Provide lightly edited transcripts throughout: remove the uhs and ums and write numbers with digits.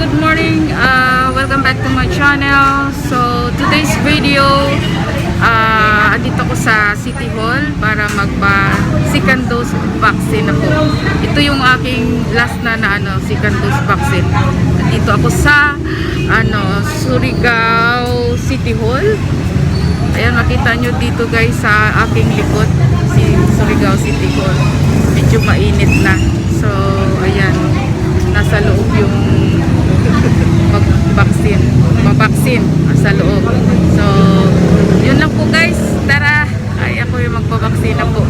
good morning. Welcome back to my channel. So, today's video, andito ko sa City Hall para magpa-second dose vaccine ako. Ito yung aking last na second dose vaccine. Dito ako sa Surigao City Hall. Ayan, makita nyo dito guys sa aking likod, si Surigao City Hall. Medyo mainit na. So, ayan, nasa loob yung mag-vaccine sa loob. So, yun lang po guys. Tara, ay ako yung magpa-vaccine na po.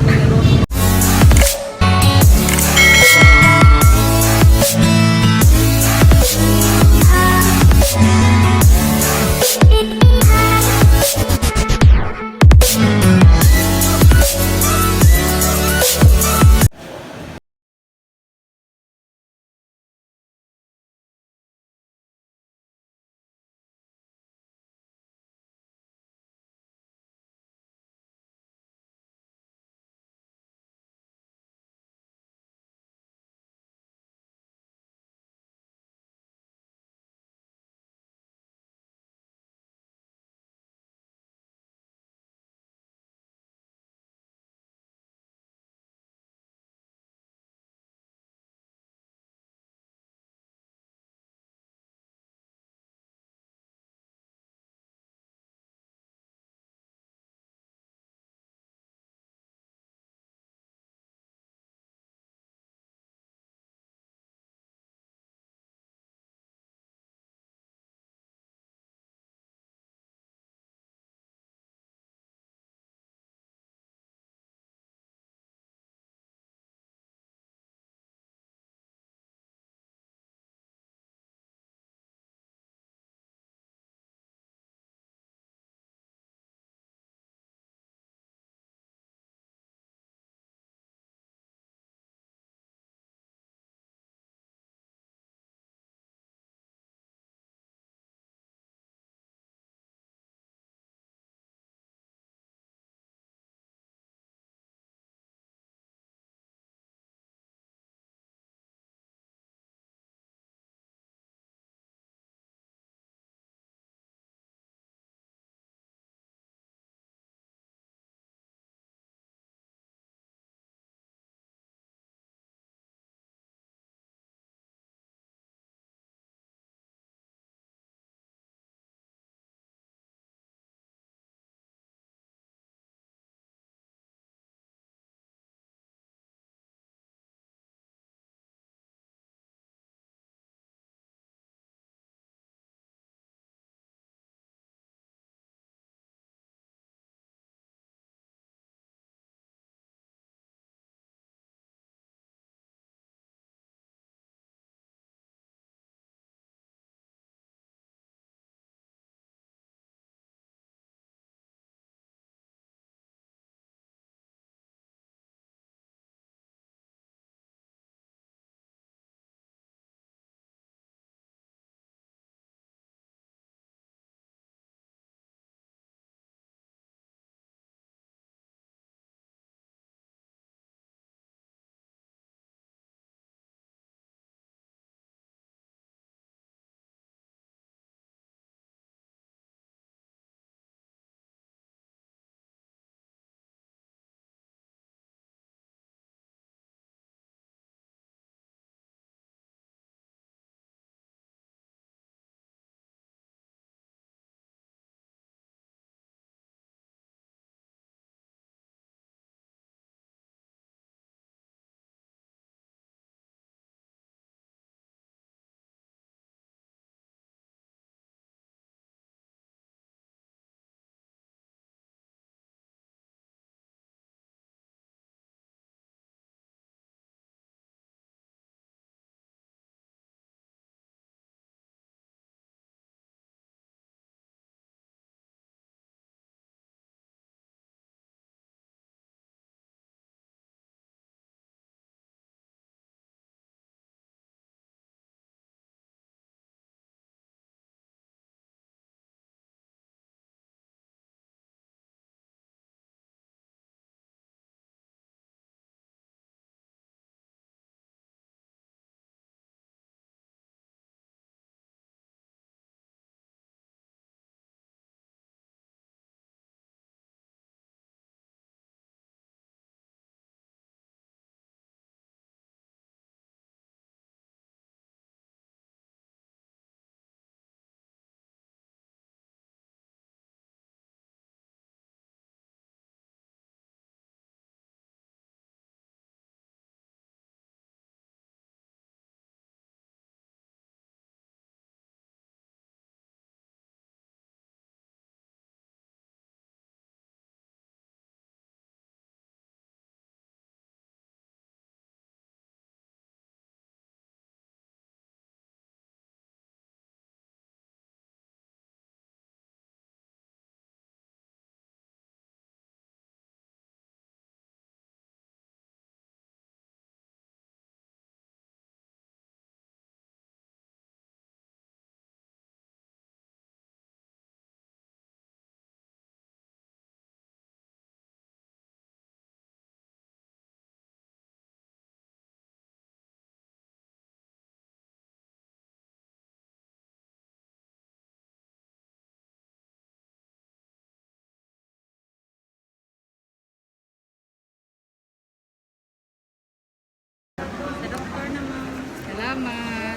Salamat.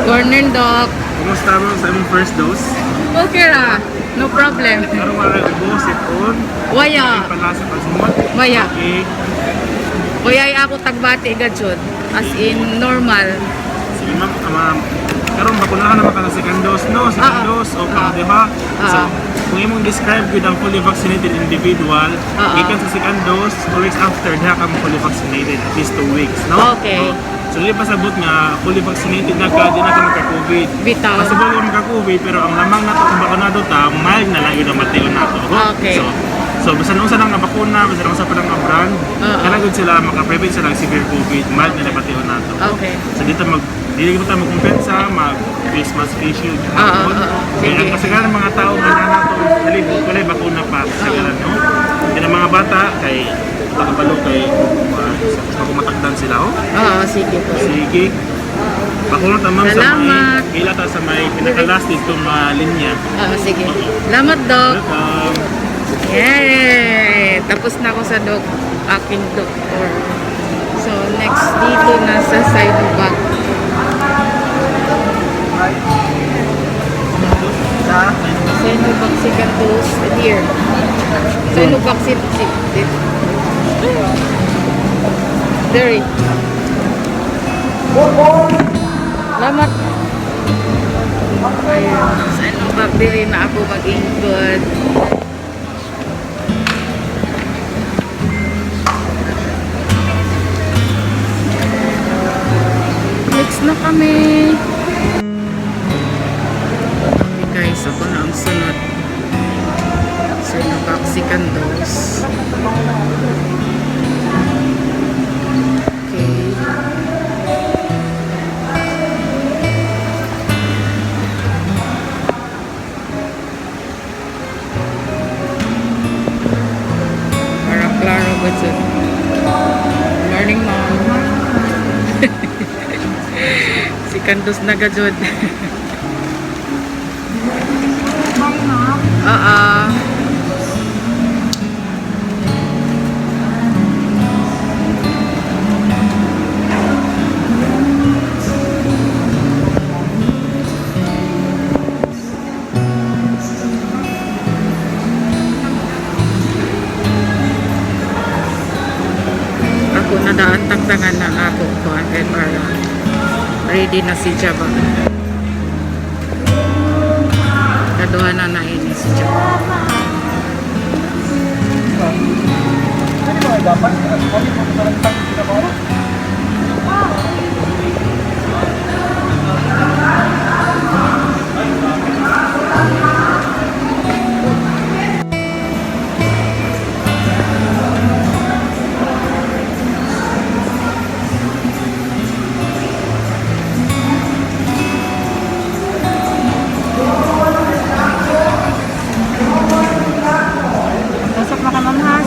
Corner doc. Kumusta mo sa imong first dose? Okay ra. No problem. Karon wala ubos ipon. Waya. Palasa pa sumot. Waya. Okay. Waya ako tagbati gajud. As in normal. Sige ma'am, karon bakunahan naman ka sa second dose no, second dose o pang di ba? So, kung imong describe gyud ang fully vaccinated individual, gikan sa second dose, 2 weeks after diha ka mo fully vaccinated, at least 2 weeks, no? Okay. So, dili pa sabot nga fully vaccinated na ka, di na ka magka-COVID. Bitaw. Possible ka magka-COVID, pero ang lamang nato kung bakunado ta, mild na lang yun ang mateo nato. Okay. So basta nung sa nang bakuna, basta nung sa pa nang brand, kalagod sila maka-prevent sila ng severe COVID, mild na napateo nato. Okay. So dito dili ko tayo magkumpensa, mag-face mask, face shield. Sige. Ang kasagaran ng mga tao na nato, nalibot, walay bakuna pa. Kasagaran, no? Kaya ng mga bata, kay takabalo kay makumatakdan sila, oh. Sige po. Sige. Bakuna tamang sa Salamat. may, ila ta sa may pinaka-last itong linya. Sige. Salamat, Doc. Welcome. Yay! Tapos na ako sa aking doktor. So, next dito na sa side back. Sinovac second dose here. Sinovac There. Salamat. Sinovac diri na ako mag-ingkod. Next na kami. Okay guys, ako na ang sunod. Sinovac second dose. Okay. Para klaro ba ito? Morning, mom. Si Kandos na gajod. Ako nadaan tagtangan na ako ko and para ready na si Java. Kaduha na na ini si Java.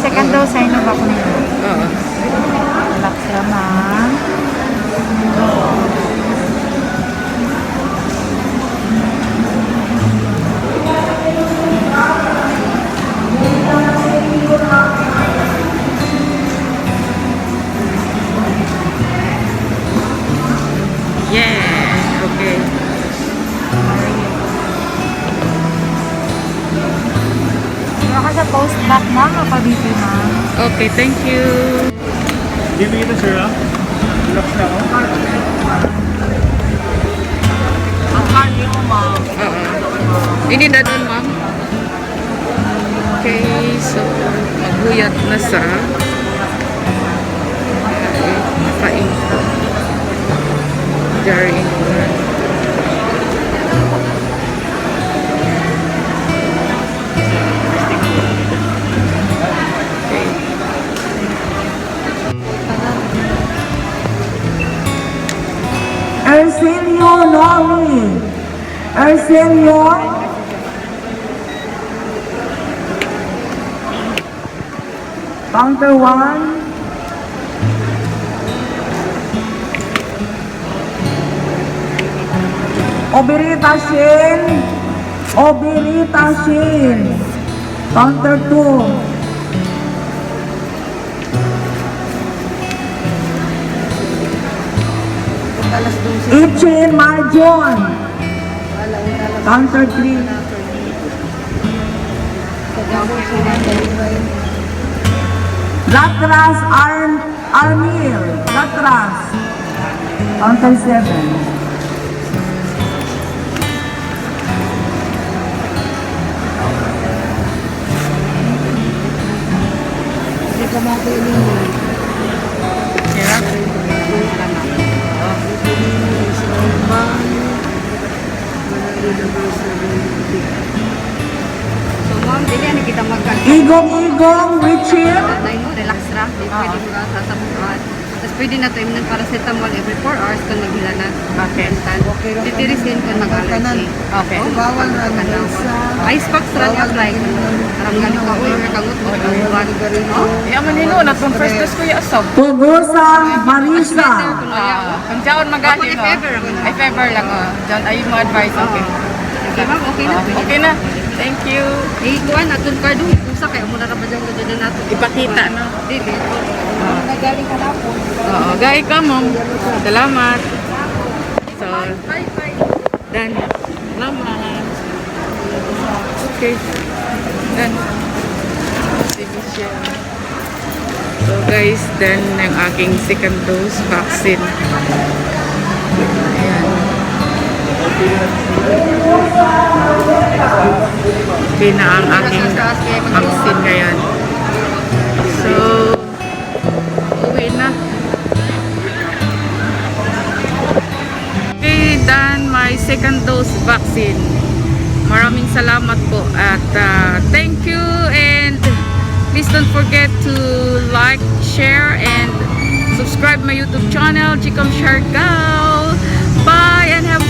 Second dose, Sinovac na yun. Oo. Relax naman. Yeah, okay. Wala ka sa post-back na, mapabiti na. Okay, thank you. Give me the sir, ah. Relax na ako. Ang kanyo, ma'am. Ini na doon, ma'am. Okay, so maghuyat na sa paingka. Jar in Arsenio Nomi. Arsenio. Counter 1. Oberita Shin. Oberita Shin. Counter 2. Ichin Marjon. Counter 3. Latras Armil. Latras. Counter 7. So, ma'am, dili na kita Igong Richie. relax ra. Di pwede mo sa sabuhan. Tapos pwede na tayo ng paracetamol every 4 hours kung naghila na. Okay. Titirisin kung mag-allergy. Okay. Bawal na ice packs ra niya apply ko. Parang galing ka or kangot mo ang buwan. Yaman nino, natong first dose ko yung asab. Pugusa Marisa. Kung dyan magaling, Ako, if ever, Ay, fever lang, Dyan, ayun mo advice, okay. Okay, ma'am, okay na. Okay na. Thank you. Ikuan atong card usa kay mo na ra ba dyan gadyan nato. Ipakita, no? Dili. Nagaling ka na po. Oo, gaya ka, ma'am. Salamat. So, done. Salamat. Okay. Done. Sige siya. So, guys, done ang aking second dose vaccine. Ayan. Okay na ang aking vaccine ngayon. So, uwi na. Okay, done my second dose vaccine. Maraming salamat po at thank you, and please don't forget to like, share, and subscribe my YouTube channel, Chicom Siargao. Bye and have